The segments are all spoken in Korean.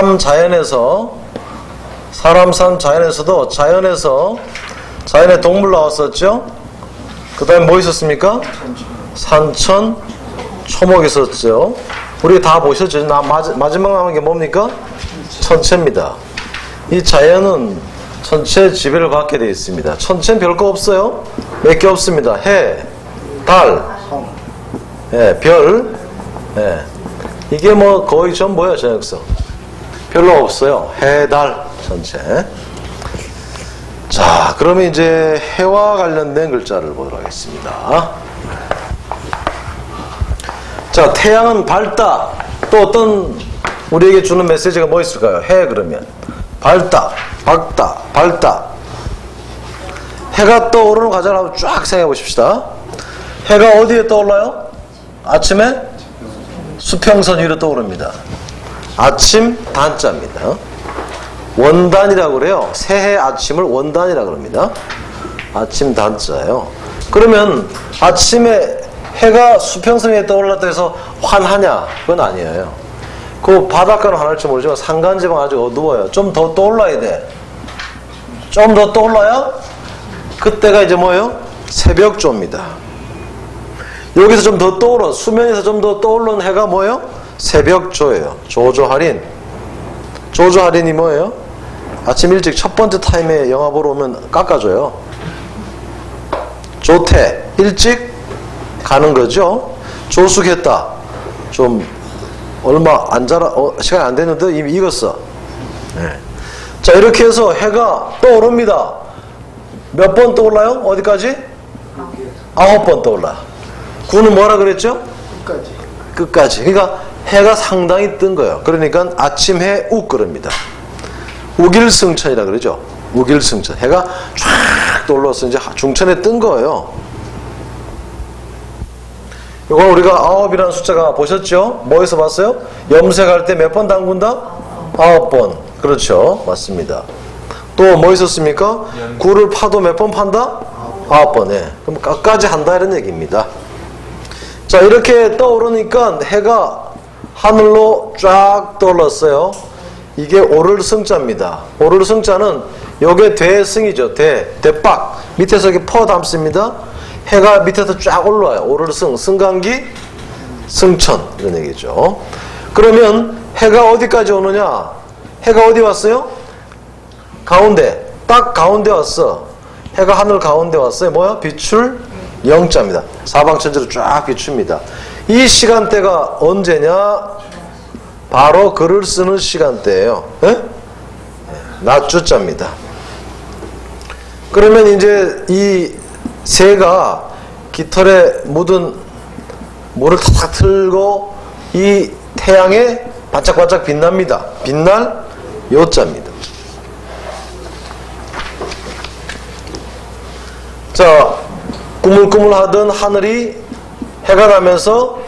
삶 자연에서도 자연에 동물 나왔었죠? 그 다음에 뭐 있었습니까? 산천, 초목 있었죠? 우리 다 보셨죠? 마지막 남은 게 뭡니까? 천체입니다. 이 자연은 천체 지배를 받게 되어 있습니다. 천체는 별거 없어요. 몇 개 없습니다. 해, 달, 별, 이게 뭐 거의 전부예요. 전역성 별로 없어요. 해, 달, 천체. 자, 그러면 이제 해와 관련된 글자를 보도록 하겠습니다. 자, 태양은 밝다. 또 어떤 우리에게 주는 메시지가 뭐 있을까요? 해 그러면 밝다, 밝다, 밝다. 해가 떠오르는 과정을 한번 쫙 생각해 보십시다. 해가 어디에 떠올라요? 아침에 수평선 위로 떠오릅니다. 아침 단자입니다. 원단이라고 그래요. 새해 아침을 원단이라고 합니다. 아침 단자예요. 그러면 아침에 해가 수평선 위에 떠올랐다 해서 환하냐? 그건 아니에요. 그 바닷가는 환할지 모르지만 산간지방 아직 어두워요. 좀 더 떠올라야 돼. 좀 더 떠올라야 그때가 이제 뭐예요? 새벽조입니다. 여기서 좀 더 떠올라, 수면에서 좀 더 떠오르는 해가 뭐예요? 새벽조예요. 조조할인. 조조할인이 뭐예요? 아침 일찍 첫 번째 타임에 영화 보러 오면 깎아줘요. 조퇴, 일찍 가는 거죠. 조숙했다. 좀 얼마 안 자라, 시간이 안 됐는데 이미 익었어. 자, 이렇게 해서 해가 떠오릅니다. 몇 번 떠올라요? 어디까지? 9번 떠올라. 9는 뭐라 그랬죠? 끝까지. 그러니까 해가 상당히 뜬 거예요. 그러니까 아침 해 욱 그럽니다. 우길승천이라 그러죠. 우길승천. 해가 쫙 떠올라서 이제 중천에 뜬 거예요. 이거 우리가 9이라는 숫자가 보셨죠? 뭐에서 봤어요? 염색할 때 몇 번 담근다? 9번. 그렇죠. 맞습니다. 또 뭐 있었습니까? 굴을 파도 몇 번 판다? 9번. 예. 그럼 끝까지 한다 이런 얘기입니다. 자, 이렇게 떠오르니까 해가 하늘로 쫙 떠올랐어요. 이게 오를승자입니다. 오를승자는 요게 대승이죠. 대박. 밑에서 이렇게 퍼 담습니다. 해가 밑에서 쫙 올라와요. 오를승, 승강기, 승천 이런 얘기죠. 그러면 해가 어디까지 오느냐? 해가 어디 왔어요? 가운데. 딱 가운데 왔어. 해가 하늘 가운데 왔어요. 뭐야? 비출 영자입니다. 사방천지로 쫙 비춥니다. 이 시간대가 언제냐? 바로 글을 쓰는 시간대예요. 낮주자입니다. 그러면 이제 이 새가 깃털에 묻은 물을 탁탁 틀고 이 태양에 반짝반짝 빛납니다. 빛날 요자입니다. 자, 꾸물꾸물하던 하늘이 해가 나면서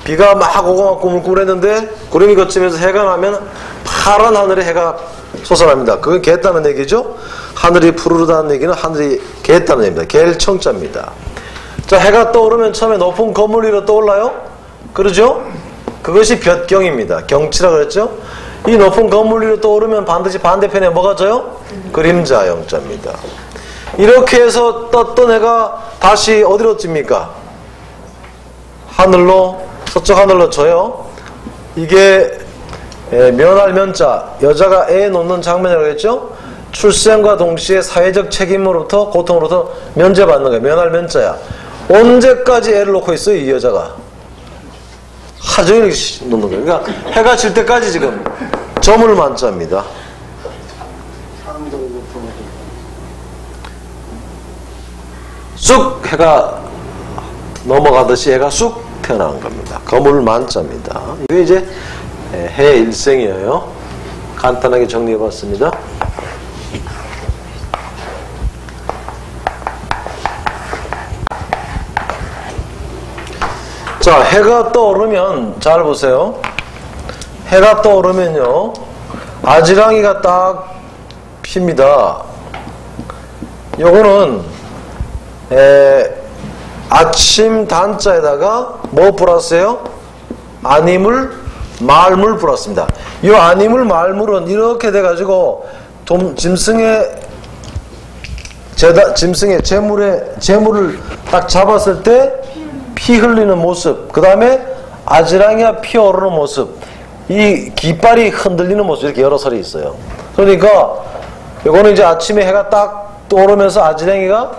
비가 막 오고 막 꾸물꾸물했는데 구름이 걷히면서 해가 나면 파란 하늘에 해가 솟아납니다. 그게 개했다는 얘기죠. 하늘이 푸르르다는 얘기는 하늘이 개했다는 얘기입니다. 개일청자입니다. 자, 해가 떠오르면 처음에 높은 건물 위로 떠올라요? 그러죠? 그것이 볕경입니다. 경치라 그랬죠? 이 높은 건물 위로 떠오르면 반드시 반대편에 뭐가 져요? 그림자 영자입니다. 이렇게 해서 떴던 해가 다시 어디로 찝니까? 하늘로, 서쪽 하늘로 져요. 이게 면할 면자, 여자가 애 놓는 장면이라고 했죠? 출생과 동시에 사회적 책임으로부터 고통으로부터 면제받는 거예요. 면할 면자야. 언제까지 애를 놓고 있어요, 이 여자가? 하종일 놓는 거예요. 그러니까 해가 질 때까지 지금 점을 만자입니다. 쑥 해가 넘어가듯이 해가 쑥 태어나는 겁니다. 거물 만자입니다. 이게 이제 해 일생이에요. 간단하게 정리해봤습니다. 자, 해가 떠오르면 잘 보세요. 해가 떠오르면요, 아지랑이가 딱 핍니다. 요거는 아침 단자에다가 뭐 플러스예요? 아님을 말물 불었습니다. 이 아니물 말물은 이렇게 돼가지고 짐승의 재물을 딱 잡았을 때 피 흘리는 모습, 그 다음에 아지랑이가 피어오르는 모습, 이 깃발이 흔들리는 모습, 이렇게 여러 설이 있어요. 그러니까 이거는 이제 아침에 해가 딱 떠오르면서 아지랑이가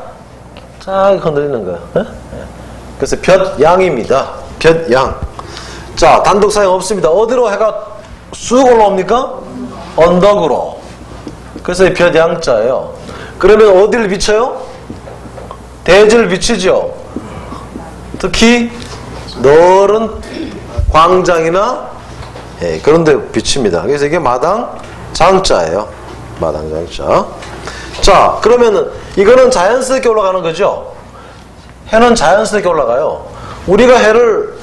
쫙 흔들리는 거예요. 네? 그래서 볕양입니다. 볕양. 자, 단독 사용 없습니다. 어디로 해가 쑥 올라옵니까? 언덕으로. 그래서 이 볕양자예요. 그러면 어디를 비춰요? 대지를 비추죠. 특히 넓은 광장이나 그런 데 비춥니다. 그래서 이게 마당장자예요. 마당장자. 자, 그러면은 이거는 자연스럽게 올라가는 거죠. 해는 자연스럽게 올라가요. 우리가 해를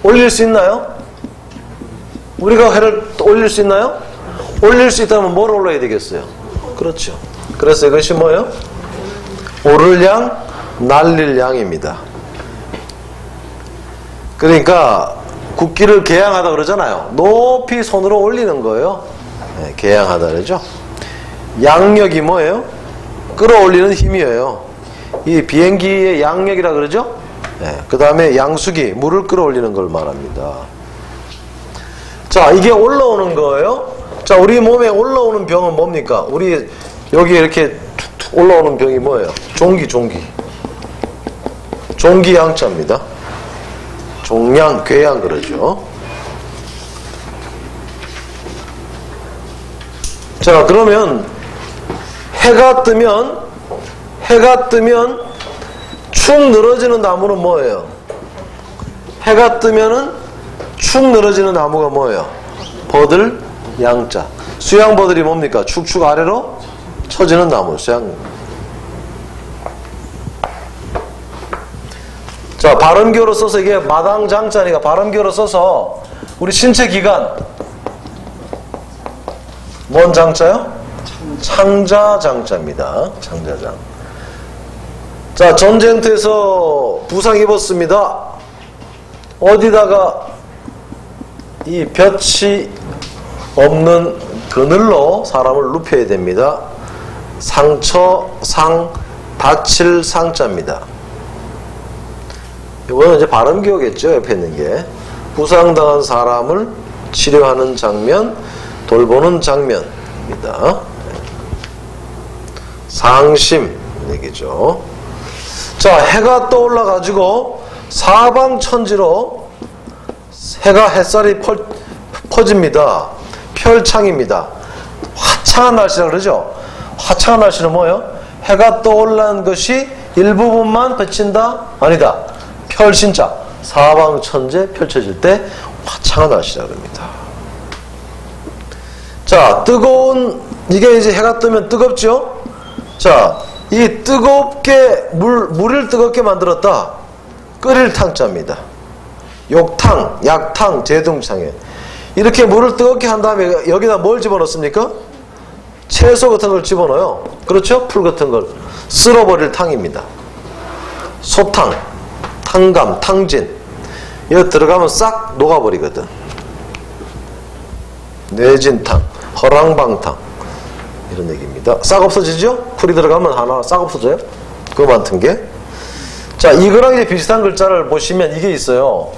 올릴 수 있나요? 우리가 해를 올릴 수 있나요? 올릴 수 있다면 뭘 올려야 되겠어요? 그렇죠. 그래서 이것이 뭐예요? 오를 양, 날릴 양입니다. 그러니까 국기를 개양하다 그러잖아요. 높이 손으로 올리는 거예요. 네, 개양하다 그러죠. 양력이 뭐예요? 끌어올리는 힘이에요. 이 비행기의 양력이라 그러죠. 네, 그 다음에 양수기, 물을 끌어올리는 걸 말합니다. 자, 이게 올라오는 거예요. 자, 우리 몸에 올라오는 병은 뭡니까? 우리 여기 이렇게 툭툭 올라오는 병이 뭐예요? 종기 양자입니다. 종양, 궤양 그러죠. 자, 그러면 해가 뜨면 축 늘어지는 나무는 뭐예요? 해가 뜨면은 축 늘어지는 나무가 뭐예요? 버들, 양자. 수양버들이 뭡니까? 축축 아래로 처지는 나무, 수양. 자, 발음기호로 써서 이게 마당장자니까 발음기호로 써서 우리 신체 기관 뭔 장자요? 창자장자입니다. 창자장. 자, 전쟁터에서 부상 입었습니다. 어디다가 이 볕이 없는 그늘로 사람을 눕혀야 됩니다. 상처, 다칠 상자입니다. 이거는 이제 발음기호겠죠. 옆에 있는 게. 부상당한 사람을 치료하는 장면, 돌보는 장면입니다. 상심 얘기죠. 자, 해가 떠올라가지고 사방천지로 햇살이 퍼집니다. 펼창입니다. 화창한 날씨라 그러죠. 화창한 날씨는 뭐예요? 해가 떠올란 것이 일부분만 비친다? 아니다. 펼신자. 사방천지에 펼쳐질 때 화창한 날씨라 그럽니다. 자, 뜨거운, 이게 이제 해가 뜨면 뜨겁죠? 자, 이 뜨겁게, 물을 뜨겁게 만들었다. 끓일 탕자입니다. 욕탕, 약탕, 제둥창에. 이렇게 물을 뜨겁게 한 다음에 여기다 뭘 집어넣습니까? 채소 같은 걸 집어넣어요. 그렇죠? 풀 같은 걸. 쓸어버릴 탕입니다. 소탕, 탕감, 탕진. 여기 들어가면 싹 녹아버리거든. 뇌진탕, 허랑방탕. 이런 얘기입니다. 싹 없어지죠? 풀이 들어가면 하나 싹 없어져요? 그거 많던 게. 자, 이거랑 이제 비슷한 글자를 보시면 이게 있어요.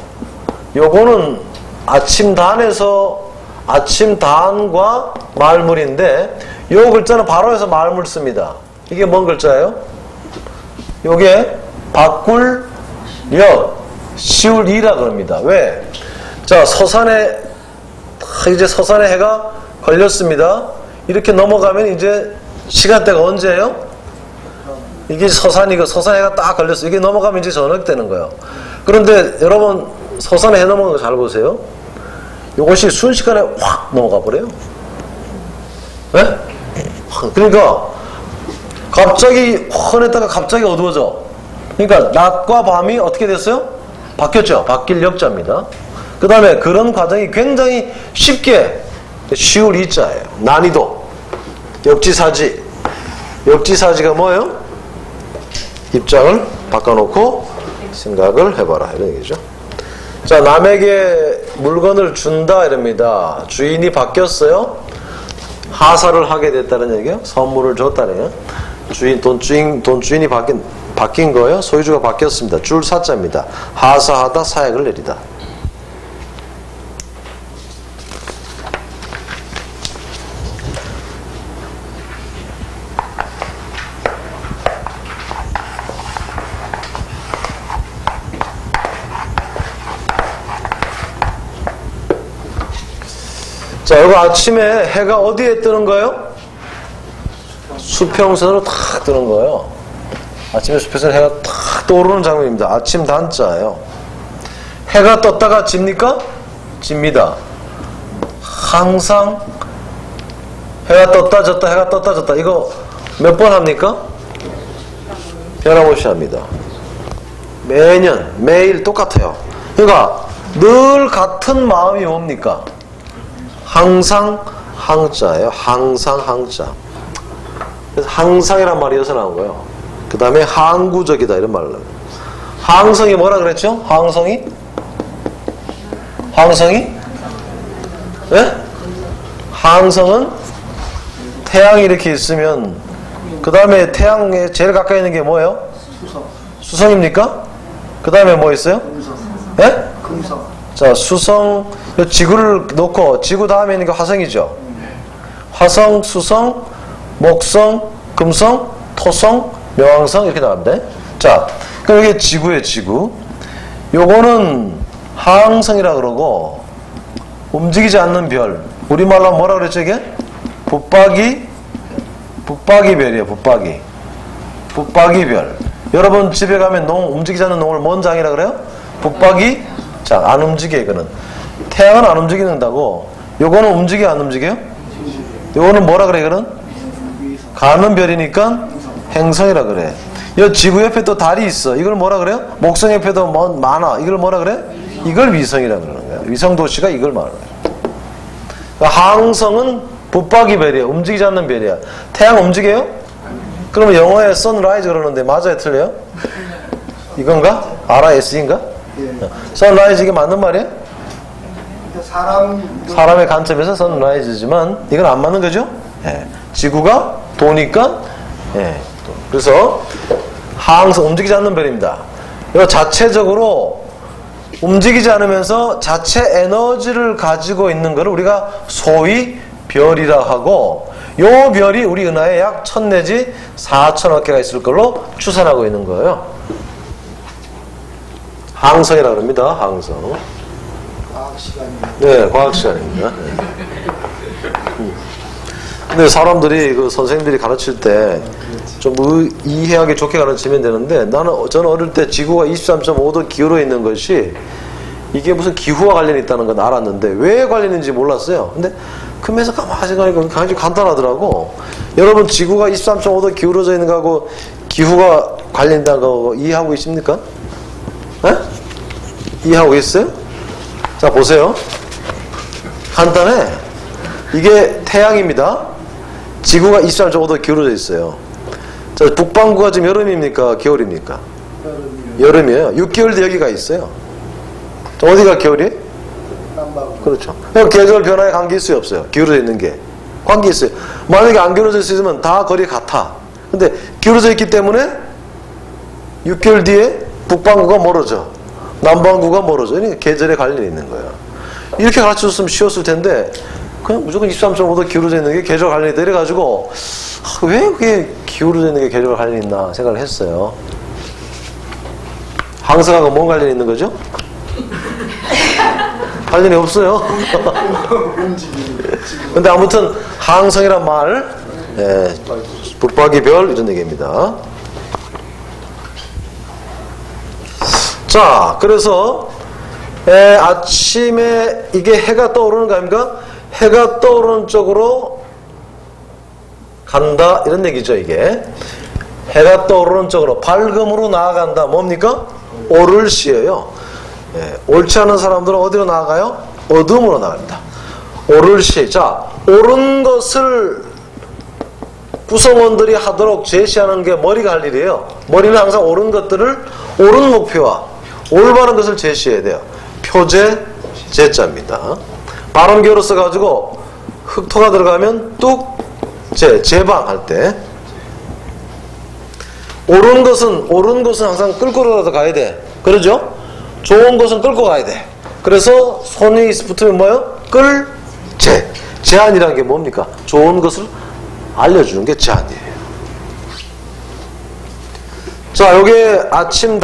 요거는 아침단에서 아침단과 말물인데 요 글자는 바로 해서 말물 씁니다. 이게 뭔 글자예요? 요게 바꿀 역 시울이라 그럽니다. 왜? 자, 서산에 이제 서산에 해가 걸렸습니다. 이렇게 넘어가면 이제 시간대가 언제예요? 이게 서산이고 서산해가 딱 걸렸어. 이게 넘어가면 이제 저녁 되는 거예요. 그런데 여러분 서산에 해 넘어간 거 잘 보세요. 이것이 순식간에 확 넘어가 버려요. 네? 그러니까 갑자기 헌했다가 갑자기 어두워져. 그러니까 낮과 밤이 어떻게 됐어요? 바뀌었죠. 바뀔 역자입니다. 그 다음에 그런 과정이 굉장히 쉽게 쉬울 이자예요. 난이도. 역지사지. 역지사지가 뭐예요? 입장을 바꿔놓고 생각을 해봐라. 이런 얘기죠. 자, 남에게 물건을 준다 이럽니다. 주인이 바뀌었어요. 하사를 하게 됐다는 얘기예요. 선물을 줬다는 얘기예요. 돈 주인이 바뀐 거예요. 소유주가 바뀌었습니다. 줄 사자입니다. 하사하다, 사약을 내리다. 자, 이거 아침에 해가 어디에 뜨는 거예요? 수평선으로 탁 뜨는 거예요. 아침에 수평선 해가 탁 떠오르는 장면입니다. 아침 단자예요. 해가 떴다가 집니까? 집니다. 항상 해가 떴다 졌다 해가 떴다 졌다 이거 몇 번 합니까? 변함없이 합니다. 매년 매일 똑같아요. 그러니까 늘 같은 마음이 뭡니까? 항상 항자예요. 항상 항자. 그래서 항상이란 말이 여기서 나온 거예요. 그 다음에 항구적이다 이런 말을 합니다. 항성이 뭐라 그랬죠? 항성이? 항성이? 네? 항성은 태양이 이렇게 있으면 그 다음에 태양에 제일 가까이 있는 게 뭐예요? 수성입니까? 그 다음에 뭐 있어요? 네? 금성. 자, 수성, 지구를 놓고 지구 다음에 있는 게 화성이죠. 화성, 수성, 목성, 금성, 토성, 명왕성 이렇게 나갑니다. 자, 그럼 이게 지구예요, 지구. 요거는 항성이라 그러고 움직이지 않는 별. 우리말로 뭐라 그랬죠, 이게? 붙박이별이에요, 붙박이. 붙박이별. 여러분 집에 가면 움직이지 않는 농을 뭔 장이라 그래요? 붙박이? 자, 안 움직여, 이거는. 태양은 안 움직이는다고. 요거는 움직여, 안 움직여요? 요거는 뭐라 그래, 이거는? 가는 별이니까 행성이라 그래. 요 지구 옆에 또 달이 있어. 이걸 뭐라 그래요? 목성 옆에도 많아. 이걸 뭐라 그래? 이걸 위성이라 그러는 거야. 위성 도시가 이걸 말해요. 그러니까 항성은 붙박이 별이에요. 움직이지 않는 별이야. 태양 움직여요? 그러면 영어에 선라이즈 그러는데 맞아요, 틀려요? 이건가? RIS인가? 선라이즈 이게 맞는 말이에요? 사람의 관점에서 선라이즈지만 이건 안 맞는 거죠? 예. 지구가 도니까 예. 그래서 항상 움직이지 않는 별입니다. 이거 자체적으로 움직이지 않으면서 자체 에너지를 가지고 있는 것을 우리가 소위 별이라 하고, 요 별이 우리 은하에 약 1000 내지 4000억 개가 있을 걸로 추산하고 있는 거예요. 항성이라고 합니다. 항성. 과학 시간입니다. 네, 과학 시간입니다. 네. 근데 사람들이 그 선생님들이 가르칠 때 좀 이해하기 좋게 가르치면 되는데, 저는 어릴 때 지구가 23.5도 기울어 있는 것이 이게 무슨 기후와 관련이 있다는 건 알았는데 왜 관련인지 몰랐어요. 근데 크면서 가만히 생각하니까 굉장히 간단하더라고. 여러분 지구가 23.5도 기울어져 있는 거하고 기후가 관련된다는 거 이해하고 있습니까? 네? 이해하고 있어요? 자, 보세요. 간단해. 이게 태양입니다. 지구가 23.5도 기울어져 있어요. 자, 북반구가 지금 여름입니까? 겨울입니까? 여름이에요. 6개월 뒤 여기가 있어요. 자, 어디가 겨울이에요? 남반구. 그렇죠. 계절 변화에 관계 있어요, 없어요? 기울어져 있는 게. 관계 있어요. 만약에 안 기울어져 있으면 다 거리 같아. 근데 기울어져 있기 때문에 6개월 뒤에 북반구가 멀어져. 남반구가 멀어져. 그러니까 계절에 관련이 있는 거예요. 이렇게 가르쳐줬으면 쉬웠을 텐데 그냥 무조건 23.5도 기울어져 있는 게 계절 관련이 있다 이래가지고 왜 그게 기울어져 있는 게 계절 관련이 있나 생각을 했어요. 항성하고 뭔 관련이 있는 거죠? 관련이 없어요. 근데 아무튼 항성이란 말, 예, 붙박이별 이런 얘기입니다. 자, 그래서 아침에 이게 해가 떠오르는 거 아닙니까? 해가 떠오르는 쪽으로 간다 이런 얘기죠. 이게 해가 떠오르는 쪽으로 밝음으로 나아간다. 뭡니까? 오를시예요. 예, 옳지 않은 사람들은 어디로 나아가요? 어둠으로 나갑니다. 오를시. 자, 옳은 것을 구성원들이 하도록 제시하는 게 머리가 할 일이에요. 머리는 항상 옳은 것들을, 옳은 목표와 올바른 것을 제시해야 돼요. 표제 제자입니다. 발음기어로 써가지고 흑토가 들어가면 뚝제 제방할 때 옳은 것은 항상 끌고라도 가야 돼. 그러죠? 좋은 것은 끌고 가야 돼. 그래서 손이 붙으면 뭐예요? 끌제. 제안이라는 게 뭡니까? 좋은 것을 알려주는 게 제안이에요. 자, 요게 아침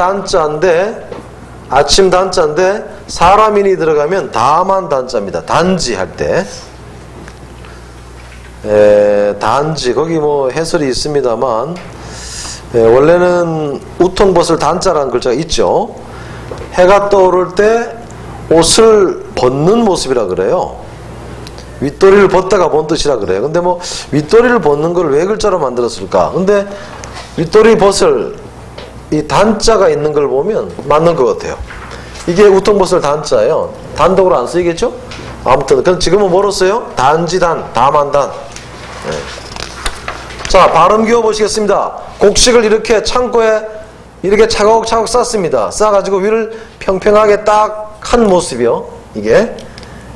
단자인데 사람인이 들어가면 다만 단자입니다. 단지 할 때. 단지 거기 뭐 해설이 있습니다만 원래는 우통벗을 단자라는 글자가 있죠. 해가 떠오를 때 옷을 벗는 모습이라 그래요. 윗도리를 벗다가 본 뜻이라 그래요. 근데 뭐 윗도리를 벗는 걸 왜 글자로 만들었을까? 근데 윗도리 벗을 이 단자가 있는 걸 보면 맞는 것 같아요. 이게 우통벗을 단자예요. 단독으로 안 쓰이겠죠? 아무튼 그럼 지금은 뭐로 써요? 단지단, 다만단. 자, 발음 기호 보시겠습니다. 곡식을 이렇게 창고에 이렇게 차곡차곡 쌌습니다. 싸가지고 위를 평평하게 딱 한 모습이요. 이게.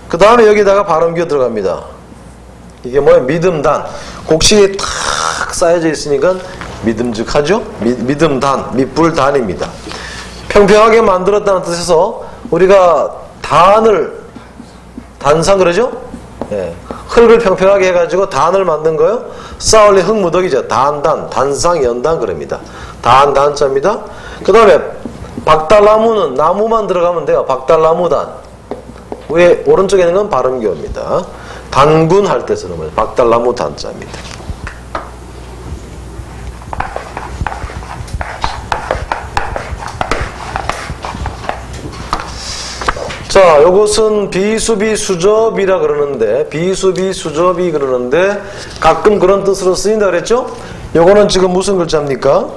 그 다음에 여기다가 발음 기호 들어갑니다. 이게 뭐예요? 믿음단. 곡식이 탁 쌓여져 있으니까 믿음직하죠? 믿음단, 밑불단입니다. 평평하게 만들었다는 뜻에서 우리가 단상 그러죠? 예. 흙을 평평하게 해가지고 단을 만든 거요. 쌓아올린 흙무더기죠. 단상, 연단 그럽니다. 단자입니다. 그 다음에 박달나무는 나무만 들어가면 돼요. 박달나무단. 위에 오른쪽에 있는 건 발음기호입니다. 단군할 때 쓰는 거예요. 박달나무 단자입니다. 자, 요것은 비수비 수접이라 그러는데, 비수비 그러는데 가끔 그런 뜻으로 쓰인다 그랬죠? 요거는 지금 무슨 글자입니까?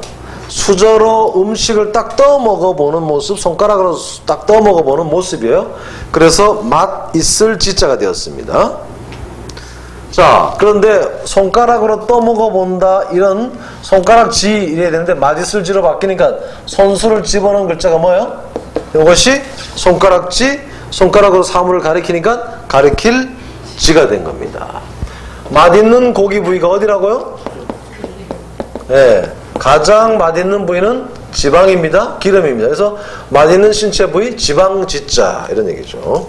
수저로 음식을 딱 떠먹어 보는 모습, 손가락으로 딱 떠먹어 보는 모습이에요. 그래서 맛 있을 지자가 되었습니다. 자, 그런데 손가락으로 떠먹어 본다, 이런 손가락지 이래야 되는데 맛 있을 지로 바뀌니까 손수를 집어넣은 글자가 뭐예요? 이것이 손가락지, 손가락으로 사물을 가리키니까 가리킬 지가 된 겁니다. 맛있는 고기 부위가 어디라고요? 네, 가장 맛있는 부위는 지방입니다. 기름입니다. 그래서 맛있는 신체 부위 지방지자 이런 얘기죠.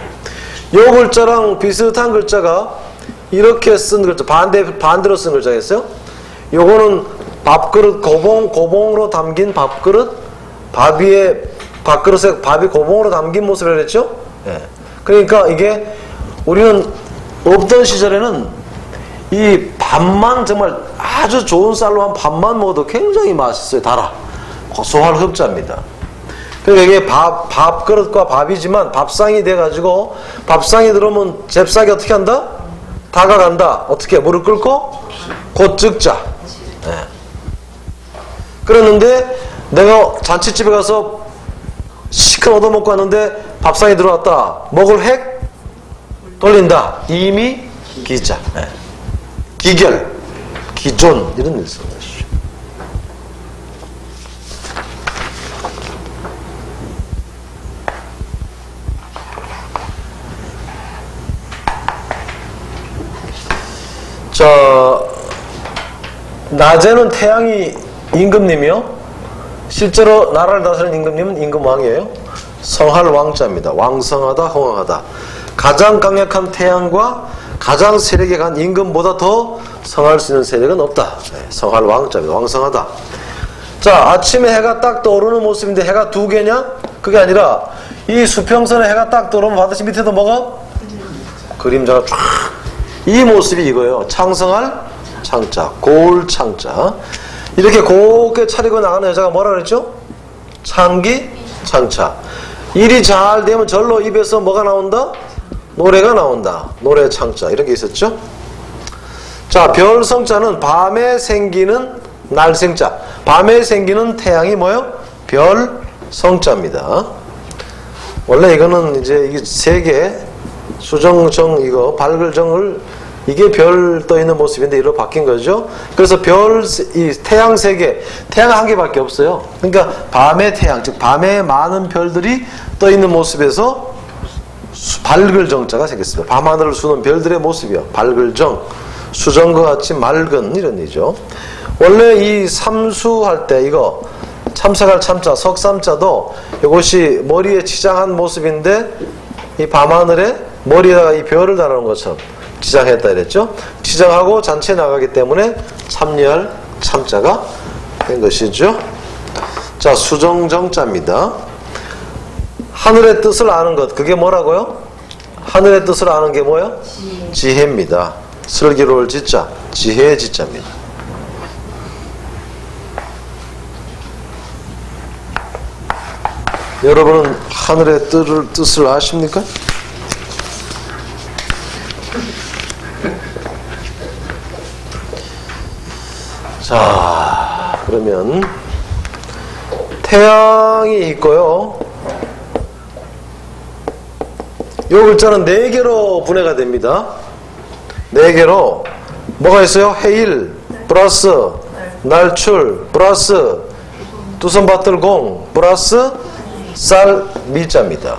요 글자랑 비슷한 글자가 이렇게 쓴 글자, 반대로 쓴 글자겠어요? 요거는 밥그릇, 고봉으로 담긴 밥그릇, 밥그릇에 밥이 고봉으로 담긴 모습이라고 했죠? 예. 그러니까 이게 우리는 없던 시절에는 이 밥만 정말 아주 좋은 쌀로 한 밥만 먹어도 굉장히 맛있어요. 달아. 고소할 흡자입니다. 그러니까 이게 밥그릇과 밥이지만 밥상이 돼가지고 밥상이 들어오면 잽싸게 어떻게 한다? 다가간다. 어떻게? 무릎 꿇고 곧 즉자. 예. 그랬는데 내가 잔치집에 가서 시큰 얻어먹고 왔는데 밥상에 들어왔다. 먹을 획 돌린다. 이미 기자. 네. 기결, 기존 이런 일 쓰는 것이죠. 자, 낮에는 태양이 임금님이요. 실제로 나라를 다스리는 임금님은 임금왕이에요. 성할 왕자입니다. 왕성하다, 흥왕하다. 가장 강력한 태양과 가장 세력이 강한 임금보다 더 성할 수 있는 세력은 없다. 네, 성할 왕자입니다. 왕성하다. 자, 아침에 해가 딱 떠오르는 모습인데 해가 두 개냐? 그게 아니라 이 수평선에 해가 딱 떠오르면 반드시 밑에도 뭐가? 그림자가 쫙. 이 모습이 이거예요. 창성할 창자, 고울 창자. 이렇게 곱게 차리고 나가는 여자가 뭐라 그랬죠? 창기 창차. 일이 잘 되면 절로 입에서 뭐가 나온다? 노래가 나온다. 노래 창자. 이렇게 있었죠? 자, 별성자는 밤에 생기는 날생자. 밤에 생기는 태양이 뭐예요? 별성자입니다. 원래 이거는 이제 이게 세 개, 수정정 이거, 발글정을 이게 별 떠 있는 모습인데 이로 바뀐 거죠. 그래서 이 태양 세 개, 태양 한 개밖에 없어요. 그러니까 밤의 태양, 즉 밤에 많은 별들이 떠 있는 모습에서 밝을 정자가 생겼습니다. 밤하늘을 수는 별들의 모습이요. 밝을 정, 수정과 같이 맑은 이런 의미죠. 원래 이 삼수할 때 이거 참석할 참자, 석삼자도 이것이 머리에 치장한 모습인데 이 밤하늘에 머리에다가 이 별을 달아놓은 것처럼 치장했다 이랬죠. 치장하고 잔치에 나가기 때문에 참여할 참자가 된 것이죠. 자, 수정정자입니다. 하늘의 뜻을 아는 것, 그게 뭐라고요? 하늘의 뜻을 아는 게 뭐예요? 지혜입니다. 슬기로울 지자, 지혜의 지자입니다. 여러분은 하늘의 뜻을 아십니까? 자, 그러면 태양이 있고요. 이 글자는 4개로 분해가 됩니다. 4개로 뭐가 있어요? 해일 플러스 날출 플러스 두선밭들공 플러스 쌀 미자입니다.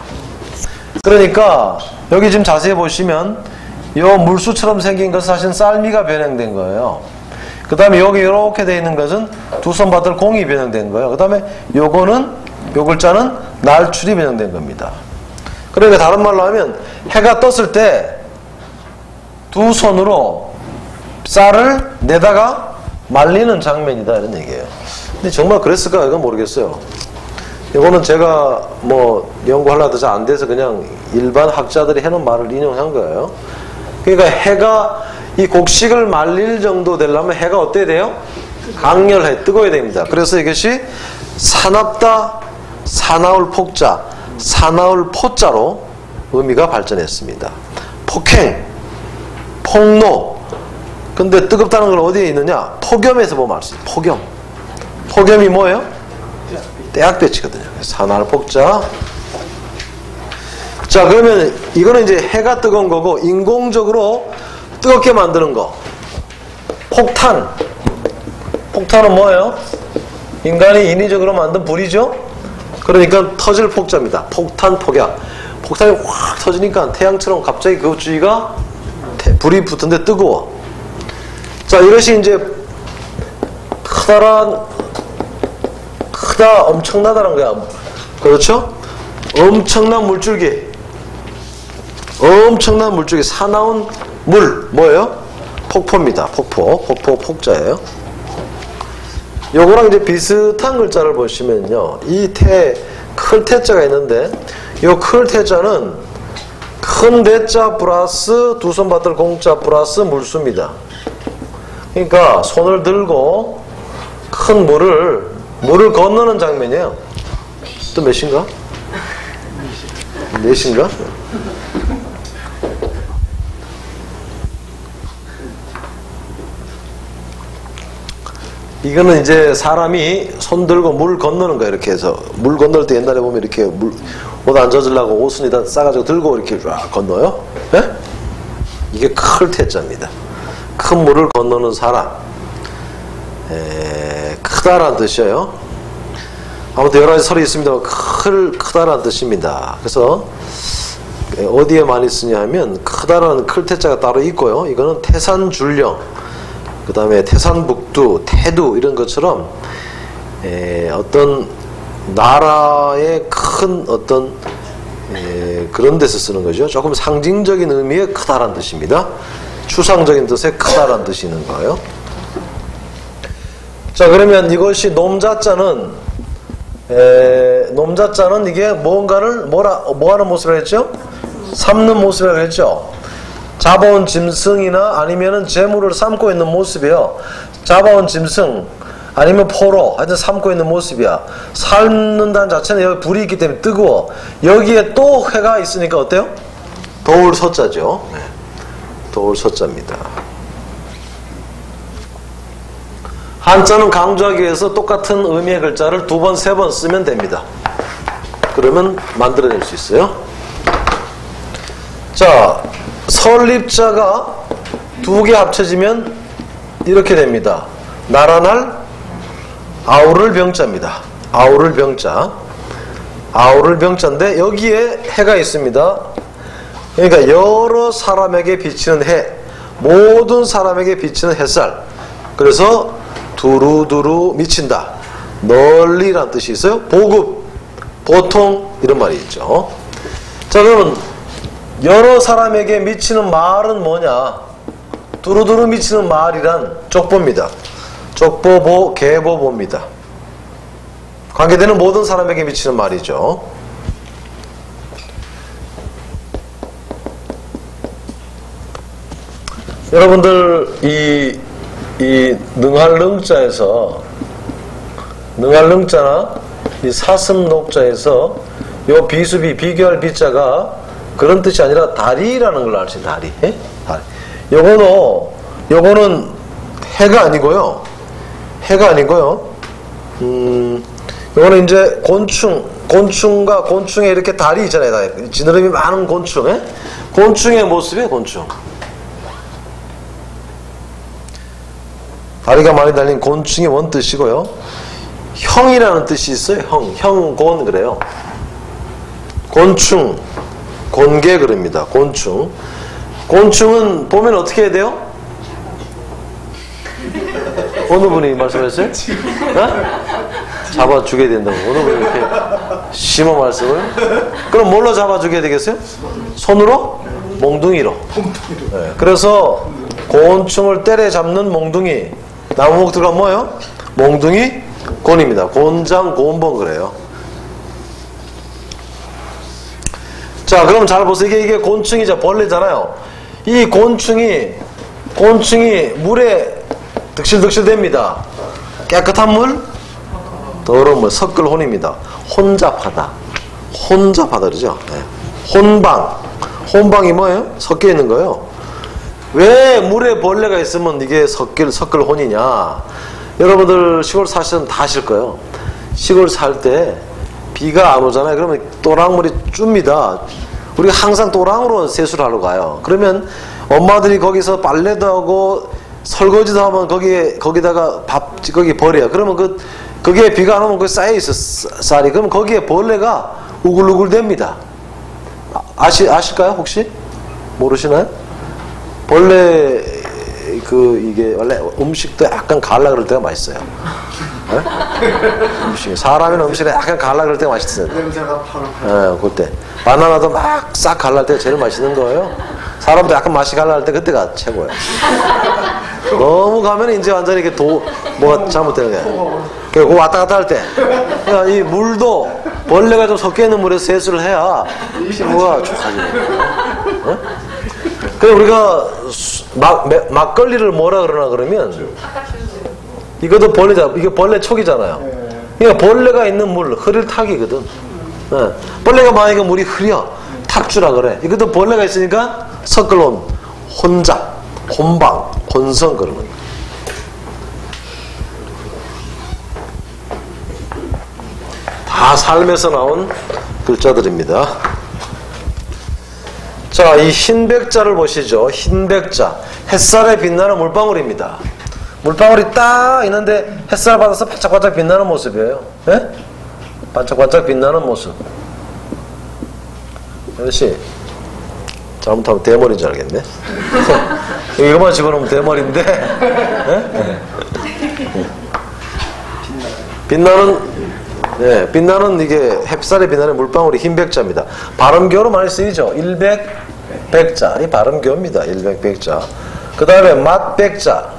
그러니까 여기 지금 자세히 보시면 이 물수처럼 생긴 것은 사실 쌀미가 변형된 거예요. 그 다음에 여기 이렇게 되어 있는 것은 두선밭들공이 변형된 거예요. 그 다음에 요거는 요 글자는 날출이 변형된 겁니다. 그러니까 다른 말로 하면 해가 떴을 때 두 손으로 쌀을 내다가 말리는 장면이다 이런 얘기예요. 근데 정말 그랬을까 이건 모르겠어요. 이거는 제가 뭐 연구하려도 잘 안 돼서 그냥 일반 학자들이 해놓은 말을 인용한 거예요. 그러니까 해가 이 곡식을 말릴 정도 되려면 해가 어때야 돼요? 강렬해, 뜨거워야 됩니다. 그래서 이것이 사납다, 사나울 폭자, 사나울 포자로 의미가 발전했습니다. 폭행, 폭로. 근데 뜨겁다는 건 어디에 있느냐? 폭염에서 보면 알 수 있어요. 폭염. 폭염이 뭐예요? 떼약볕이거든요. 사나울 폭자. 자, 그러면 이거는 이제 해가 뜨거운 거고 인공적으로 뜨겁게 만드는 거. 폭탄. 폭탄은 뭐예요? 인간이 인위적으로 만든 불이죠? 그러니까 터질 폭자입니다. 폭탄, 폭약. 폭탄이 확 터지니까 태양처럼 갑자기 그 주위가 불이 붙은데 뜨거워. 자, 이것이 이제 크다, 엄청나다는 거야. 그렇죠? 엄청난 물줄기. 엄청난 물줄기. 사나운 물. 뭐예요? 폭포입니다. 폭포. 폭포, 폭자예요. 요거랑 이제 비슷한 글자를 보시면요. 클 태자가 있는데, 요 클 태자는 큰 대자 플러스 두 손 받들 공자 플러스 물수입니다. 그러니까 손을 들고 큰 물을 건너는 장면이에요. 또 몇인가? 넷인가? 이거는 이제 사람이 손 들고 물 건너는 거예요. 이렇게 해서 물 건널 때 옛날에 보면 이렇게 옷 안 젖으려고 옷순이다 싸가지고 들고 이렇게 쫙 건너요. 네? 이게 클 태자입니다. 큰 물을 건너는 사람. 크다라는 뜻이에요. 아무튼 여러 가지 설이 있습니다. 크다라는 뜻입니다. 그래서 어디에 많이 쓰냐 하면 크다라는 클 태자가 따로 있고요. 이거는 태산줄령, 그 다음에 태산북두, 태두 이런 것처럼 어떤 나라의 큰 어떤 그런 데서 쓰는 거죠. 조금 상징적인 의미의 크다라는 뜻입니다. 추상적인 뜻의 크다라는 뜻이 있는 거예요. 자, 그러면 이것이 놈자자는 이게 뭔가를 뭐 하는 모습이라고 했죠? 삶는 모습이라고 했죠. 잡아온 짐승이나 아니면은 재물을 삶고 있는 모습이요. 잡아온 짐승 아니면 포로 하여튼 삶고 있는 모습이야. 삶는다는 자체는 여기 불이 있기 때문에 뜨거워. 여기에 또 해가 있으니까 어때요? 도울 서자죠. 네. 도울 서자입니다. 한자는 강조하기 위해서 똑같은 의미의 글자를 2번, 3번 쓰면 됩니다. 그러면 만들어낼 수 있어요. 자, 설립자가 2개 합쳐지면 이렇게 됩니다. 나라날 아우를 병자입니다. 아우를 병자. 아우를 병자인데 여기에 해가 있습니다. 그러니까 여러 사람에게 비치는 해, 모든 사람에게 비치는 햇살. 그래서 두루두루 미친다. 널리란 뜻이 있어요. 보급, 보통 이런 말이 있죠. 자, 그러면 여러 사람에게 미치는 말은 뭐냐? 두루두루 미치는 말이란 족보입니다. 족보보, 계보보입니다. 관계되는 모든 사람에게 미치는 말이죠. 여러분들 이 능할 능자에서 능할 능자나 이 사슴 녹자에서 요 비수비 비교할 비자가 그런 뜻이 아니라 다리라는 걸 알지. 다리. 예? 다리. 요거는 해가 아니고요. 해가 아니고요. 요거는 이제 곤충과 곤충에 이렇게 다리 있잖아요. 지느러미 많은 곤충. 예? 곤충의 모습이에요. 곤충. 다리가 많이 달린 곤충의 원뜻이고요. 형이라는 뜻이 있어요. 형곤 그래요. 곤충, 곤개 그럽니다. 곤충은 보면 어떻게 해야 돼요? 어느 분이 말씀하셨어요? 어? 잡아주게 된다고. 어느 분이 이렇게 심한 말씀을? 그럼 뭘로 잡아주게 되겠어요? 손으로? 몽둥이로. 네, 그래서 곤충을 때려잡는 몽둥이. 나무목 들어가 뭐예요? 몽둥이 곤입니다. 곤장 곤봉 그래요. 자, 그럼 잘 보세요. 이게 곤충이자 벌레잖아요. 이 곤충이 물에 득실득실 됩니다. 깨끗한 물, 더러운 물, 섞을혼입니다. 혼잡하다 그러죠. 네. 혼방이 뭐예요? 섞여 있는 거예요. 왜 물에 벌레가 있으면 이게 섞을 혼이냐? 여러분들 시골 사시면 다 아실 거예요. 시골 살 때 비가 안 오잖아요. 그러면 또랑물이 줍니다. 우리가 항상 또랑으로 세수를 하러 가요. 그러면 엄마들이 거기서 빨래도 하고 설거지도 하면 거기다가 거기 버려요. 그러면 그게 비가 안 오면 거기 쌓여 있어 쌀이. 그러면 거기에 벌레가 우글우글 됩니다. 아실까요 혹시? 모르시나요? 원래 이게 원래 음식도 약간 갈라 그럴 때가 맛있어요. 음식 사람이나 음식에 약간 갈라 그럴 때가 맛있어요. 냄새가 바로. 그때 바나나도 막 싹 갈랄 때가 제일 맛있는 거예요. 사람도 약간 맛이 갈랄 때 그때가 최고예요. 너무 가면 이제 완전히 이게 뭐가 잘못되는 거예요. 그리고 왔다 갔다 할 때, 그러니까 이 물도 벌레가 좀 섞여 있는 물에서 세수를 해야 피부가 좋아져요. 그래 우리가 막걸리를 뭐라 그러면 이것도 벌레다. 이게 벌레 촉이잖아요. 그러니까 벌레가 있는 물, 흐릴 탁이거든. 네. 벌레가 만약에 물이 흐려 탁주라 그래. 이것도 벌레가 있으니까 섞을혼, 혼잡, 혼방, 혼성 그런 거예요. 다 삶에서 나온 글자들입니다. 자, 이 흰백자를 보시죠. 흰백자. 햇살에 빛나는 물방울입니다. 물방울이 딱 있는데 햇살 받아서 반짝반짝 빛나는 모습이에요. 예? 반짝반짝 빛나는 모습. 아저씨, 잘못하면 대머리인 줄 알겠네. 이거만 집어넣으면 대머리인데. 예? 빛나는 이게 햇살에 빛나는 물방울이 흰백자입니다. 발음교로 많이 쓰이죠. 일백백자. 이 발음교입니다. 일백백자. 그 다음에 맛백자.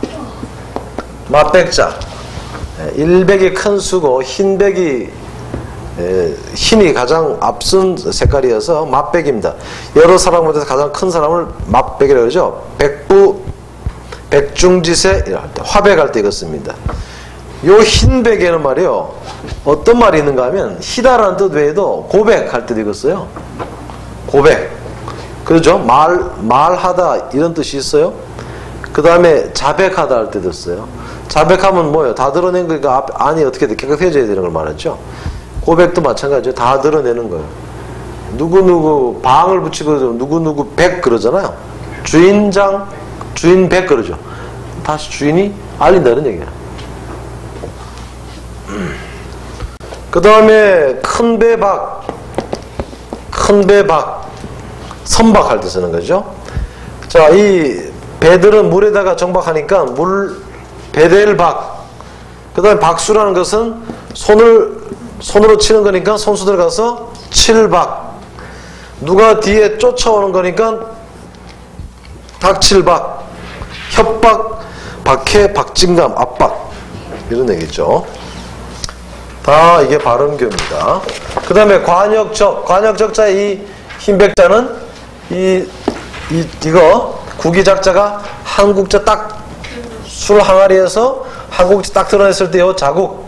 일백이 큰 수고 흰백이 흰이 가장 앞선 색깔이어서 맛백입니다. 여러 사람 가운데서 가장 큰 사람을 맛백이라고 그러죠. 백중지세 화백할 때 이것습니다. 요 흰백에는 말이요 어떤 말이 있는가 하면 희다라는 뜻 외에도 고백할 때도 이것어요. 고백 그렇죠. 말하다 이런 뜻이 있어요. 그 다음에 자백하다 할 때도 있어요. 자백하면 뭐예요? 다 드러낸 거니까 안이 어떻게 깨끗해져야 되는 걸 말하죠. 고백도 마찬가지예요. 다 드러내는 거예요. 누구누구 방을 붙이고 누구누구 백 그러잖아요. 주인장 주인 백 그러죠. 다시 주인이 알린다는 얘기예요. 그 다음에 큰배박 선박할 때 쓰는 거죠. 자, 이 배들은 물에다가 정박하니까 배델박. 그 다음에 박수라는 것은 손으로 치는 거니까 손수들 가서 칠박. 누가 뒤에 쫓아오는 거니까 닥칠박. 협박, 박해, 박진감, 압박. 이런 얘기죠. 다 이게 발음교입니다. 그 다음에 관역적자의 이 흰백자는 이거 구기작자가 한국자 딱 술 항아리에서 한국자 딱 드러냈을 때 이 자국,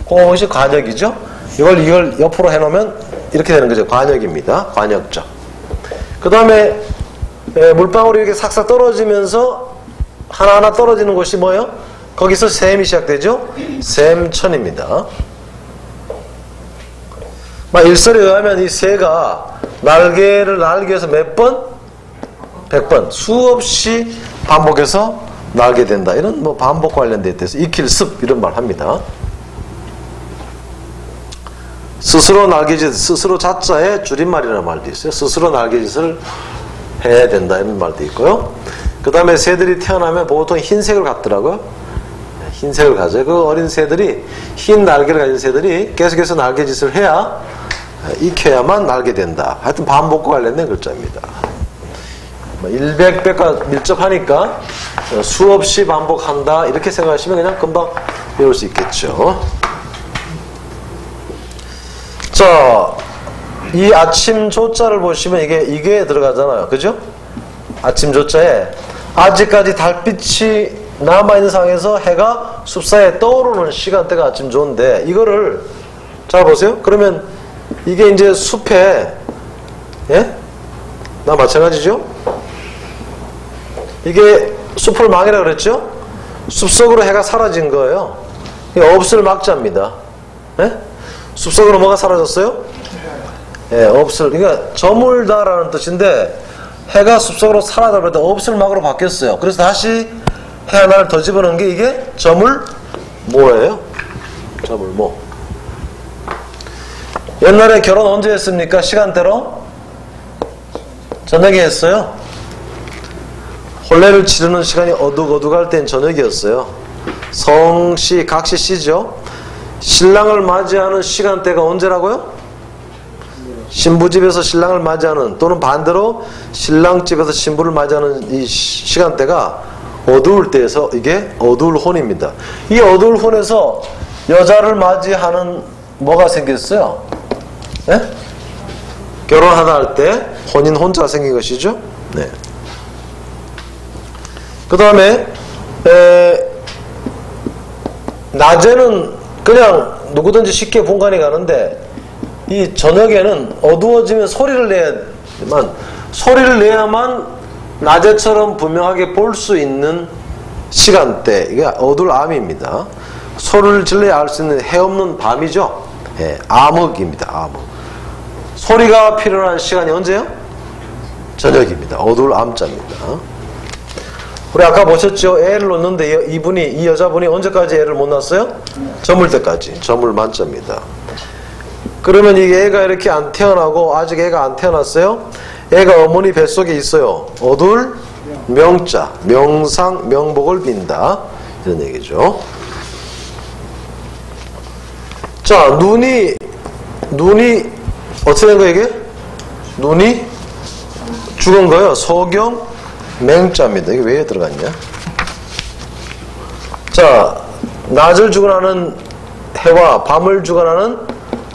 그것이 관역이죠. 이걸 옆으로 해놓으면 이렇게 되는 거죠. 관역입니다. 관역적. 그 다음에 물방울이 이렇게 싹싹 떨어지면서 하나하나 떨어지는 곳이 뭐예요? 거기서 샘이 시작되죠. 샘천입니다. 일설에 의하면 이 새가 날개를 날기 위해서 몇 번? 100번 수없이 반복해서 날게 된다. 이런 반복 관련돼 있어서 익힐습 이런 말 합니다. 스스로 날개짓, 스스로 자자의 줄임말이라는 말도 있어요. 스스로 날개짓을 해야 된다 이런 말도 있고요. 그 다음에 새들이 태어나면 보통 흰색을 갖더라고요. 흰색을 가져요. 그 어린 새들이, 흰 날개를 가진 새들이 계속해서 날개짓을 해야, 익혀야만 날게 된다. 하여튼 반복과 관련된 글자입니다. 일백백과 밀접하니까 수없이 반복한다 이렇게 생각하시면 그냥 금방 배울 수 있겠죠. 자, 이 아침 조자를 보시면 이게 들어가잖아요. 그죠? 아침 조자에 아직까지 달빛이 남아있는 상황에서 해가 숲사이에 떠오르는 시간대가 아침 조인데, 이거를 잘 보세요. 그러면 이게 이제 숲에, 예? 나 마찬가지죠? 이게 숲을 망이라 그랬죠? 숲속으로 해가 사라진 거예요. 이게 없을 막자입니다. 예? 숲속으로 뭐가 사라졌어요? 예, 없을. 그러니까 저물다라는 뜻인데, 해가 숲속으로 사라져버렸다. 없을 막으로 바뀌었어요. 그래서 다시 해 하나를 더 집어넣은 게 이게 저물모예요. 저물모. 옛날에 결혼 언제 했습니까? 시간대로? 저녁에 했어요. 혼례를 치르는 시간이 어둑어둑할 땐 저녁이었어요. 성씨, 각시씨죠. 신랑을 맞이하는 시간대가 언제라고요? 신부집에서 신랑을 맞이하는, 또는 반대로 신랑집에서 신부를 맞이하는 이 시간대가 어두울 때에서 이게 어두울 혼입니다. 이 어두울 혼에서 여자를 맞이하는 뭐가 생겼어요? 네? 결혼하다 할 때 혼인 혼자가 생긴 것이죠. 네. 그 다음에 낮에는 그냥 누구든지 쉽게 본관이 가는데, 이 저녁에는 어두워지면 소리를 내야만 낮에처럼 분명하게 볼 수 있는 시간대, 이게 어두울 암입니다. 소리를 질러야 알 수 있는 해 없는 밤이죠. 예, 암흑입니다. 암흑. 소리가 필요한 시간이 언제요? 저녁입니다. 어두울 암자입니다. 우리 아까 보셨죠? 애를 놓는데 이 여자분이 언제까지 애를 못 낳았어요? 저물 때까지. 저물 만자입니다. 그러면 이게 애가 이렇게 안 태어나고, 아직 애가 안 태어났어요? 애가 어머니 뱃속에 있어요. 어둘 명자, 명상, 명복을 빈다. 이런 얘기죠. 자, 눈이 어떻게 된 거예요, 이게? 눈이 죽은 거예요. 소경, 맹자입니다. 이게 왜 들어갔냐? 자, 낮을 주관하는 해와 밤을 주관하는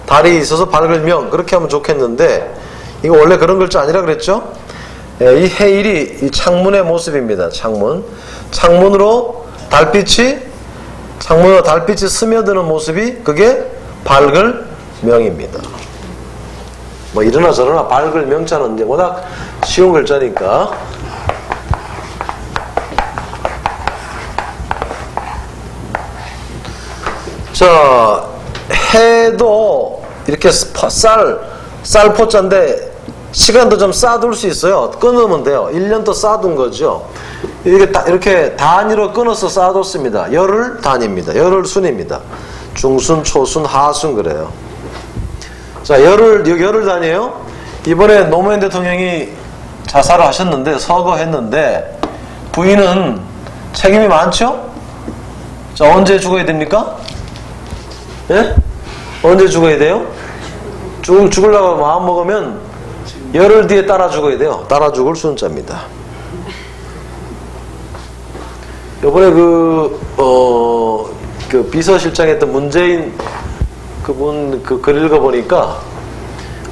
달이 있어서 밝을 명, 그렇게 하면 좋겠는데, 이거 원래 그런 글자 아니라 그랬죠? 이 해일이 이 창문의 모습입니다. 창문으로 달빛이 스며드는 모습이, 그게 밝을 명입니다. 뭐 이러나 저러나 밝을 명자는 이제 워낙 쉬운 글자니까. 자, 해도 이렇게 쌀포자인데 시간도 좀 쌓아둘 수 있어요. 끊으면 돼요. 1년 더 쌓아둔 거죠. 이렇게 단위로 끊어서 쌓아뒀습니다. 열흘 단위입니다. 열흘 순입니다. 중순, 초순, 하순 그래요. 자, 열흘 단위예요. 이번에 노무현 대통령이 자살을 하셨는데, 서거했는데, 부인은 책임이 많죠? 자, 언제 죽어야 됩니까? 예? 언제 죽어야 돼요? 죽으려고 마음 먹으면 열흘 뒤에 따라 죽어야 돼요. 따라 죽을 순자입니다. 요번에 그 비서실장했던 문재인 그분 글 읽어보니까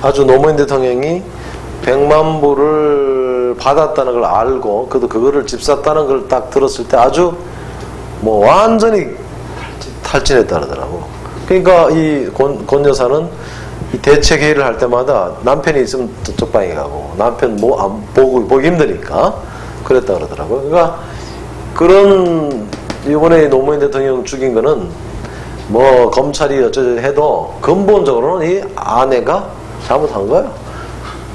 아주 노무현 대통령이 100만 불을 받았다는 걸 알고 그도 그거를 집 샀다는 걸 딱 들었을 때 아주 뭐 완전히 탈진했다 그러더라고. 그러니까 이 권 여사는 이 대책 회의를 할 때마다 남편이 있으면 저쪽 방에 가고 남편 보기 힘드니까 그랬다 그러더라고요. 그러니까 그런 이번에 노무현 대통령 죽인 거는 뭐 검찰이 어쩌고 해도 근본적으로는 이 아내가 잘못한 거예요.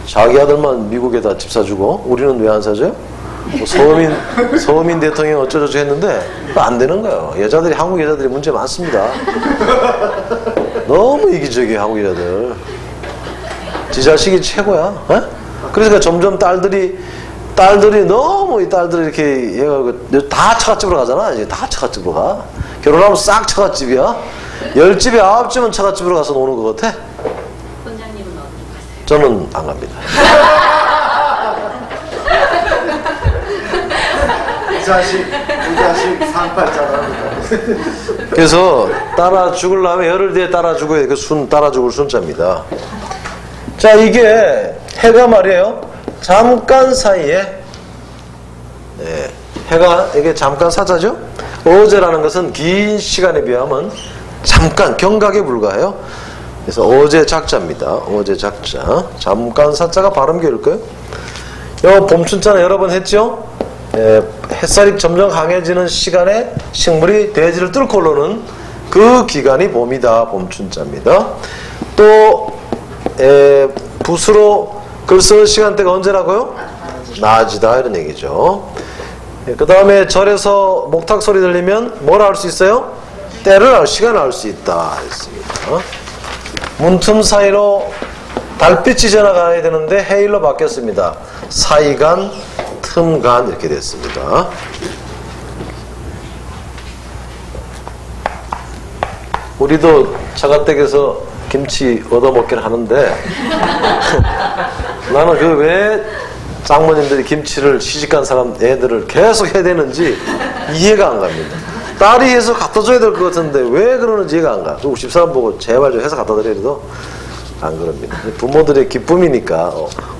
자기 아들만 미국에다 집 사주고 우리는 왜 안 사줘요? 뭐 서민 대통령 어쩌고저쩌고 했는데 안 되는 거예요. 여자들이 한국 여자들이 문제 많습니다. 너무 이기적이에요. 한국 여자들. 지 자식이 최고야. 에? 그러니까 점점 딸들이 너무 이 딸들이 이렇게 해가지고 다 처갓집으로 가잖아. 이제 다 처갓집으로 가. 결혼하면 싹 처갓집이야. 10집에 9집은 처갓집으로 가서 노는 것 같아. 원장님은 어디 가세요? 저는 안 갑니다. 이 자식 상팔자랍니다. 그래서 따라 죽으려면 열흘 뒤에 따라 죽어야 그 따라 죽을 순자입니다. 자, 이게 해가 말이에요. 잠깐 사이에 해가 이게 잠깐 사자죠. 어제라는 것은 긴 시간에 비하면 잠깐 경각에 불과해요. 그래서 어제 작자입니다. 어제 작자. 잠깐 사자가 발음교일까요? 봄춘자는 여러 번 했죠. 햇살이 점점 강해지는 시간에 식물이 대지를 뚫고 오르는 그 기간이 봄이다. 봄춘자입니다. 또 붓으로 글 쓰는 시간대가 언제라고요? 낮이다 이런 얘기죠. 그 다음에 절에서 목탁 소리 들리면 뭐라 할 수 있어요? 시간을 알 수 있다 했습니다. 문틈 사이로 달빛이 지나가야 되는데 해일로 바뀌었습니다. 사이간, 틈간 이렇게 됐습니다. 우리도 처가댁에서 김치 얻어먹긴 하는데 나는 그 왜 장모님들이 김치를 시집간 사람 애들을 계속 해야 되는지 이해가 안 갑니다. 딸이 해서 갖다 줘야 될 것 같은데 왜 그러는지 이해가 안 가. 그리고 집사람 보고 제발 좀 해서 갖다 드려도 안 그럽니다. 부모들의 기쁨이니까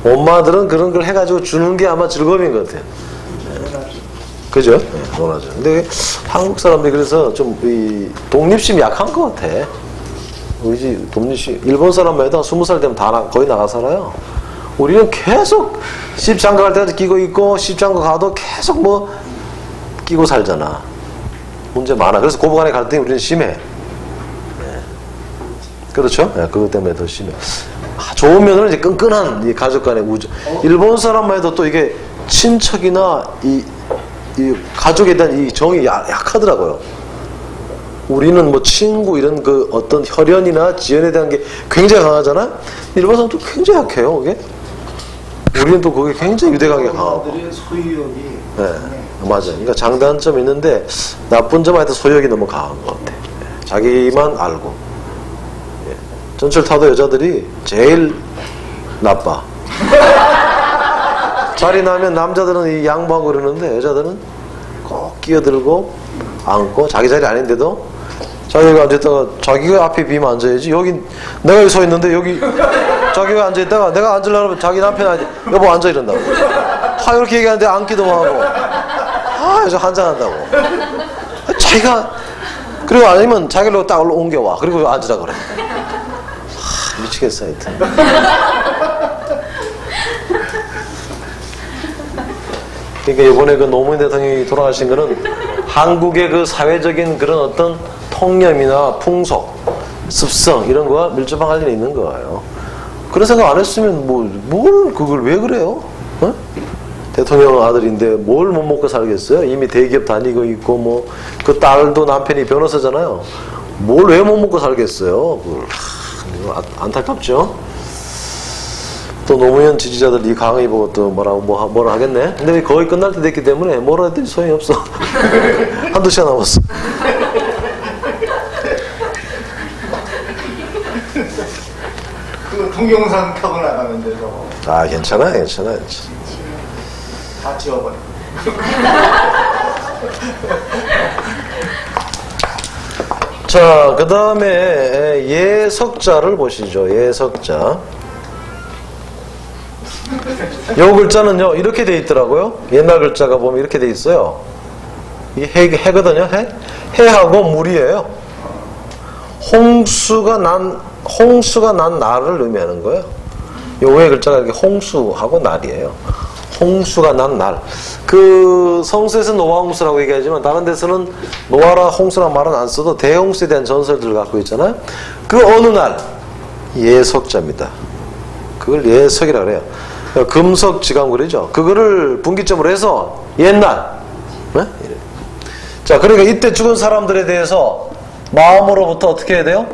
엄마들은 그런 걸 해가지고 주는 게 아마 즐거움인 것 같아요. 그죠? 네, 논하죠. 근데 한국 사람들이 그래서 좀 이 독립심이 약한 것 같아. 우리 독립심 일본 사람만 해도 20살 되면 거의 나가 살아요. 우리는 계속 시집장가 갈 때도 끼고 있고 시집장가 가도 계속 뭐 끼고 살잖아. 문제 많아. 그래서 고부간의 갈등이 우리는 심해. 네. 그렇죠? 네, 그것 때문에 더 심해. 좋은 면은 이제 끈끈한 이 가족 간의 우정. 일본 사람만 해도 또 이게 친척이나 이 가족에 대한 이 정이 약하더라고요. 우리는 뭐 친구 이런 그 어떤 혈연이나 지연에 대한 게 굉장히 강하잖아요. 일본 사람도 굉장히 약해요. 그게. 우리는 또 그게 굉장히 유대감이 강하고. 소유욕이. 네, 맞아요. 그러니까 장단점이 있는데 나쁜 점은 하여튼 소유욕이 너무 강한 것 같아. 자기만 알고. 전철 타도 여자들이 제일 나빠. 자리 나면 남자들은 이 양보하고 그러는데 여자들은 꼭 끼어들고 앉고 자기 자리 아닌데도 자기가 앉아있다가 자기가 앞에 비면 앉아야지. 여기 내가 여기 서 있는데 여기 자기가 앉아있다가 내가 앉으려고 하면 자기 남편이 여보 앉아 이런다고. 이렇게 얘기하는데 앉기도 하고 여자 한잔한다고. 자기가 그리고 아니면 자기로 딱 옮겨와. 그리고 앉으라 그래. 미치겠어 하여튼. 그러니까 이번에 그 노무현 대통령이 돌아가신 거는 한국의 그 사회적인 그런 어떤 통념이나 풍속, 습성 이런 거와 밀접한 관련이 있는 거예요. 그런 생각 안 했으면 뭘 그걸 왜 그래요? 어? 대통령 아들인데 뭘 못 먹고 살겠어요? 이미 대기업 다니고 있고 뭐 그 딸도 남편이 변호사잖아요. 뭘 왜 못 먹고 살겠어요? 그걸 안타깝죠. 또 노무현 지지자들 이 강의 보고 또 뭐라 하겠네. 근데 거의 끝날 때 됐기 때문에 뭐라 해도 소용이 없어. 한두 시간 남았어. 그 동영상 타고 나가는데 저거 아, 괜찮아. 다 지워버려. 자, 그 다음에 예석자를 보시죠. 예석자. 요 글자는요, 이렇게 돼 있더라고요. 옛날 글자가 보면 이렇게 돼 있어요. 이 해거든요, 해? 해하고 물이에요. 홍수가 난 날을 의미하는 거예요. 요 위에 글자가 이렇게 홍수하고 날이에요. 홍수가 난 날. 그 성서에서 노아 홍수라고 얘기하지만 다른 데서는 노아라 홍수란 말은 안 써도 대홍수에 대한 전설들을 갖고 있잖아요. 그 어느 날 예석자입니다. 그걸 예석이라고 그래요. 금석 지강구리죠. 그거를 분기점으로 해서 옛날. 네? 자, 그러니까 이때 죽은 사람들에 대해서 마음으로부터 어떻게 해야 돼요?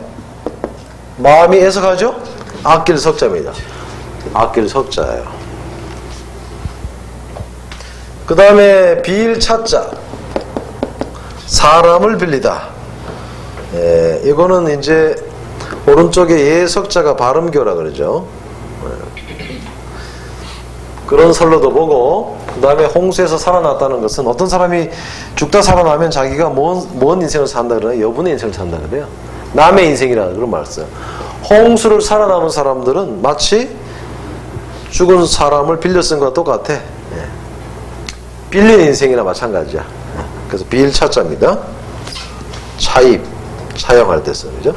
마음이 해석하죠? 아낄 석자입니다. 아낄 석자예요. 그 다음에 비일 차자. 사람을 빌리다. 예, 이거는 이제 오른쪽에 예석자가 발음교라 그러죠. 그런 설로도 보고, 그 다음에 홍수에서 살아났다는 것은 어떤 사람이 죽다 살아나면 자기가 뭔 인생을 산다 그러나 여분의 인생을 산다 그래요. 남의 인생이라는 그런 말을 써요. 홍수를 살아남은 사람들은 마치 죽은 사람을 빌려 쓴 것과 똑같아. 예. 빌린 인생이나 마찬가지야. 예. 그래서 비일차자입니다. 차입, 차용할 때 쓰는 거죠.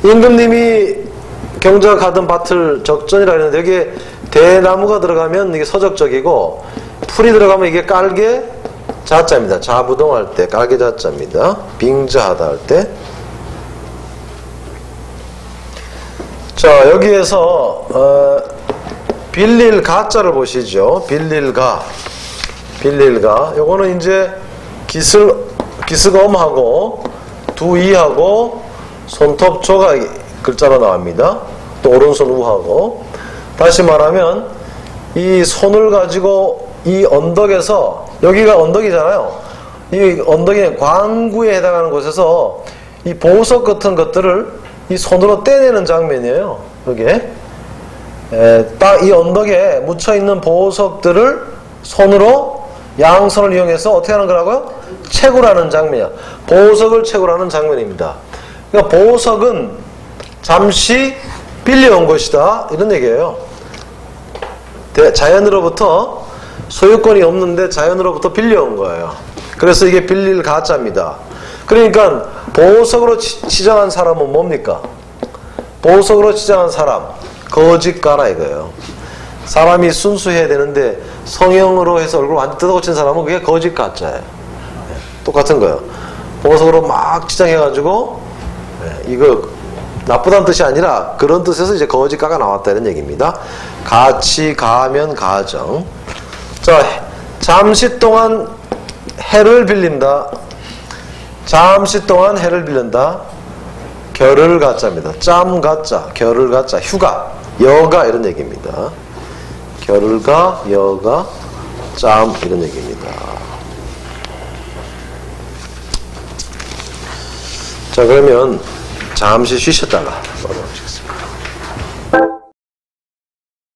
임금님이 경자가 가던 밭을 적전이라 했는데 여기에 대나무가 들어가면 이게 서적적이고 풀이 들어가면 이게 깔개 자자입니다. 자부동할 때 깔개 자자입니다. 빙자하다 할 때. 자, 여기에서 빌릴 가자를 보시죠. 빌릴가. 요거는 이제 기스검하고 두이하고 손톱조가 글자로 나옵니다. 또 오른손 우하고. 다시 말하면 이 손을 가지고 이 언덕에서, 여기가 언덕이잖아요. 이 언덕의 광구에 해당하는 곳에서 이 보석 같은 것들을 이 손으로 떼내는 장면이에요. 여기에 딱 이 언덕에 묻혀있는 보석들을 손으로 양손을 이용해서 어떻게 하는 거라고요? 채굴하는 장면이야. 보석을 채굴하는 장면입니다. 그러니까 보석은 잠시 빌려온 것이다, 이런 얘기예요. 자연으로부터 소유권이 없는데 자연으로부터 빌려온 거예요. 그래서 이게 빌릴 가짜입니다. 그러니까 보석으로 치장한 사람은 뭡니까? 보석으로 치장한 사람, 거짓가라 이거예요. 사람이 순수해야 되는데 성형으로 해서 얼굴 완전 뜯어고친 사람은 그게 거짓가짜예요. 똑같은 거예요. 보석으로 막 치장해가지고 이거 나쁘다는 뜻이 아니라 그런 뜻에서 이제 거짓가가 나왔다 이런 얘기입니다. 가치, 가면, 가정. 자, 잠시 동안 해를 빌린다. 잠시 동안 해를 빌린다. 결을 가짜입니다. 짬 가짜, 결을 가짜, 휴가, 여가 이런 얘기입니다. 결을 가, 여가, 짬 이런 얘기입니다. 자, 그러면 잠시 쉬셨다가 넘어가겠습니다.